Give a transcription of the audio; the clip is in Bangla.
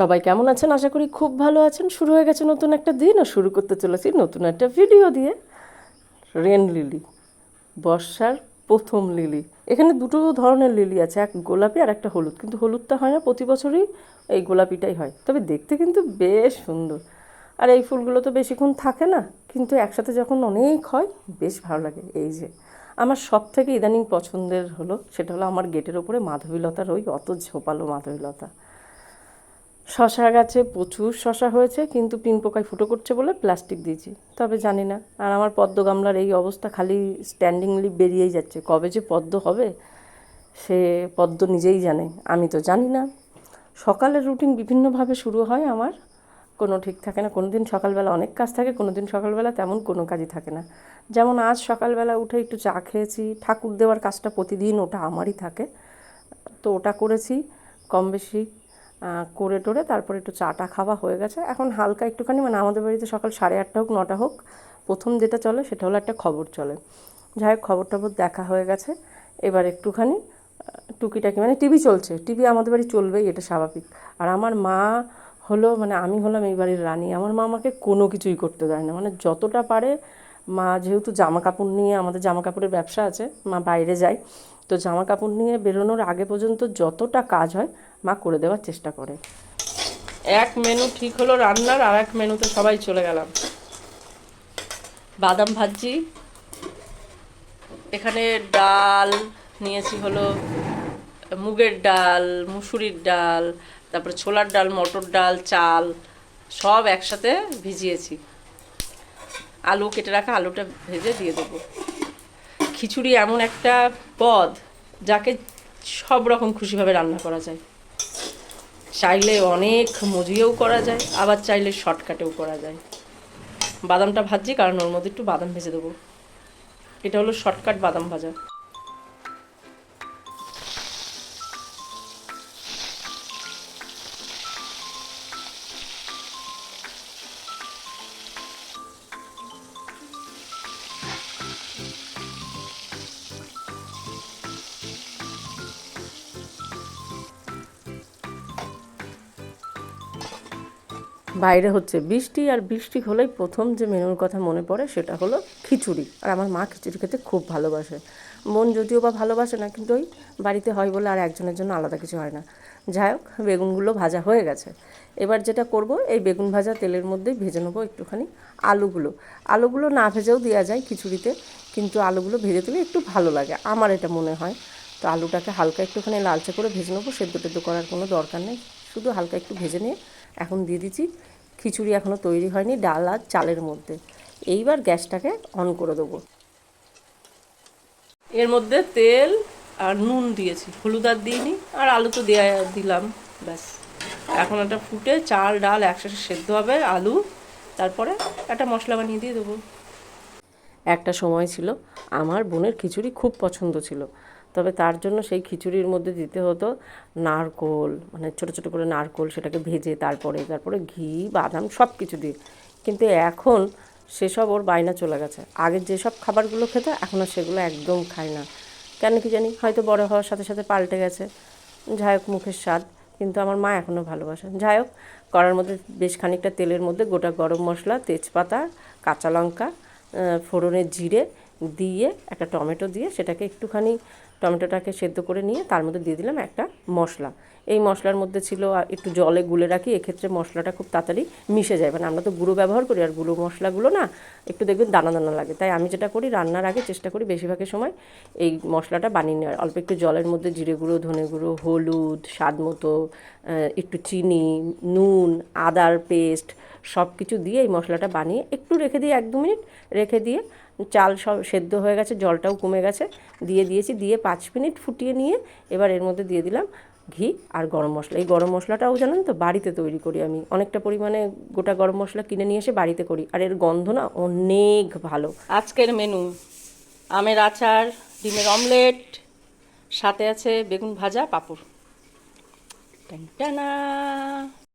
সবাই কেমন আছেন? আশা করি খুব ভালো আছেন। শুরু হয়ে গেছে নতুন একটা দিন, আর শুরু করতে চলেছি নতুন একটা ভিডিও দিয়ে। রেন লিলি, বর্ষার প্রথম লিলি। এখানে দুটো ধরনের লিলি আছে, এক গোলাপি আর একটা হলুদ, কিন্তু হলুদটা হয় না প্রতি বছরই, এই গোলাপিটাই হয়। তবে দেখতে কিন্তু বেশ সুন্দর। আর এই ফুলগুলো তো বেশিক্ষণ থাকে না, কিন্তু একসাথে যখন অনেক হয় বেশ ভালো লাগে। এই যে আমার সব থেকে ইদানিং পছন্দের হলো, সেটা হলো আমার গেটের ওপরে মাধবীলতার ওই অত ঝোপালো মাধবীলতা। শশা গাছে প্রচুর শশা হয়েছে, কিন্তু পিন পোকায় ফুটো করছে বলে প্লাস্টিক দিয়েছি, তবে জানি না। আর আমার পদ্ম গামলার এই অবস্থা, খালি স্ট্যান্ডিংলি বেরিয়েই যাচ্ছে। কবে যে পদ্ম হবে সে পদ্ম নিজেই জানে, আমি তো জানি না। সকালের রুটিন বিভিন্নভাবে শুরু হয় আমার, কোনো ঠিক থাকে না। কোনো দিন সকালবেলা অনেক কাজ থাকে, কোনো দিন সকালবেলা তেমন কোনো কাজই থাকে না। যেমন আজ সকালবেলা উঠে একটু চা খেয়েছি, ঠাকুর দেওয়ার কাজটা প্রতিদিন ওটা আমারই থাকে, তো ওটা করেছি কম বেশি করে টোরে। তারপরে একটু চাটা খাওয়া হয়ে গেছে। এখন হালকা একটুখানি, মানে আমাদের বাড়িতে সকাল 8:30 হোক 9টা হোক, প্রথম যেটা চলে সেটা হলো একটা খবর চলে। যাই হোক, খবর টবর দেখা হয়ে গেছে। এবার একটুখানি টুকিটাকি, মানে টিভি চলছে, টিভি আমাদের বাড়ি চলবেই, এটা স্বাভাবিক। আর আমার মা হলো, মানে আমি হলাম এই বাড়ির রানী। আমার মা আমাকে কোনো কিছুই করতে দেয় না, মানে যতটা পারে। মা যেহেতু জামা কাপড় নিয়ে, আমাদের জামা কাপড়ের ব্যবসা আছে, মা বাইরে যায়, তো জামা কাপড় নিয়ে বেরোনোর আগে পর্যন্ত যতটা কাজ হয় মা করে দেওয়ার চেষ্টা করে। এক মেনু ঠিক হলো রান্নার, আর এক মেনুতে সবাই চলে গেলাম। বাদাম ভাজি, এখানে ডাল নিয়েছি হলো মুগের ডাল, মুসুরির ডাল, তারপরে ছোলার ডাল, মটর ডাল, চাল সব একসাথে ভিজিয়েছি। আলু কেটে রাখা, আলুটা ভেজে দিয়ে দেবো। খিচুড়ি এমন একটা পদ যাকে সব রকম খুশিভাবে রান্না করা যায়। চাইলে অনেক মজিয়েও করা যায়, আবার চাইলে শর্টকাটেও করা যায়। বাদামটা ভাজছি কারণ ওর মধ্যে একটু বাদাম ভেজে দেবো। এটা হলো শর্টকাট বাদাম ভাজা। বাইরে হচ্ছে বৃষ্টি, আর বৃষ্টি হলেই প্রথম যে মেনুর কথা মনে পড়ে সেটা হলো খিচুড়ি। আর আমার মা খিচুড়ি খেতে খুব ভালোবাসে। মন যদিও বা ভালোবাসে না, কিন্তু ওই বাড়িতে হয় বলে আর একজনের জন্য আলাদা কিছু হয় না। যাই হোক, বেগুনগুলো ভাজা হয়ে গেছে। এবার যেটা করব, এই বেগুন ভাজা তেলের মধ্যেই ভেজে নেবো একটুখানি আলুগুলো। আলুগুলো না ভেজেও দেওয়া যায় খিচুড়িতে, কিন্তু আলুগুলো ভেজে দিলে একটু ভালো লাগে, আমার এটা মনে হয়। তো আলুটাকে হালকা একটুখানি লালচে করে ভেজে নেবো, সেদ্ধ টেদ্ধ করার কোনো দরকার নেই, শুধু হালকা একটু ভেজে নিয়ে এখন দিয়ে দিচ্ছি। খিচুড়ি এখনও তৈরি হয়নি, ডাল আর চালের মধ্যে। এইবার গ্যাসটাকে অন করে দেবো। এর মধ্যে তেল আর নুন দিয়েছি, হলুদ আর দিইনি, আর আলু তো দিলাম, ব্যাস। এখন এটা ফুটে চাল ডাল একসাথে সেদ্ধ হবে, আলু, তারপরে একটা মশলা বানিয়ে দিয়ে দেবো। একটা সময় ছিল আমার বোনের খিচুড়ি খুব পছন্দ ছিল, তবে তার জন্য সেই খিচুড়ির মধ্যে দিতে হতো নারকোল, মানে ছোটো ছোটো করে নারকোল, সেটাকে ভেজে তারপরে ঘি বাদাম সব কিছু দিয়ে। কিন্তু এখন সেসব ওর বায়না চলে গেছে। আগের যেসব খাবারগুলো খেতে এখন আর সেগুলো একদম খায় না, কেন কি জানি, হয়তো বড় হওয়ার সাথে সাথে পাল্টে গেছে। যাই হোক, মুখের স্বাদ, কিন্তু আমার মা এখনও ভালোবাসে। যাই হোক, কড়ার মধ্যে বেশ খানিকটা তেলের মধ্যে গোটা গরম মশলা, তেজপাতা, কাঁচা লঙ্কা, ফোড়নের জিরে দিয়ে একটা টমেটো দিয়ে সেটাকে একটুখানি, টমেটোটাকে সেদ্ধ করে নিয়ে তার মধ্যে দিয়ে দিলাম একটা মশলা। এই মশলার মধ্যে ছিল একটু জলে গুলে রাখি, এক্ষেত্রে মশলাটা খুব তাড়াতাড়ি মিশে যায়, মানে আমরা তো গুঁড়ো ব্যবহার করি, আর গুঁড়ো মশলাগুলো না একটু দেখবেন দানা দানা লাগে। তাই আমি যেটা করি, রান্নার আগে চেষ্টা করি বেশিরভাগের সময় এই মশলাটা বানিয়ে নেওয়ার। অল্প একটু জলের মধ্যে জিরে গুঁড়ো, ধনে গুঁড়ো, হলুদ, স্বাদ মতো, একটু চিনি, নুন, আদার পেস্ট সব কিছু দিয়ে এই মশলাটা বানিয়ে একটু রেখে দিয়ে 1-2 মিনিট রেখে দিয়ে, চাল সব সেদ্ধ হয়ে গেছে, জলটাও কমে গেছে, দিয়ে দিয়েছি, দিয়ে 5 মিনিট ফুটিয়ে নিয়ে এবার এর মধ্যে দিয়ে দিলাম ঘি আর গরম মশলা। এই গরম মশলাটাও জানেন তো বাড়িতে তৈরি করি আমি, অনেকটা পরিমাণে গোটা গরম মশলা কিনে নিয়ে এসে বাড়িতে করি, আর এর গন্ধ না অনেক ভালো। আজকের মেনু: আমের আচার, ডিমের অমলেট, সাথে আছে বেগুন ভাজা, পাঁপড়। টানা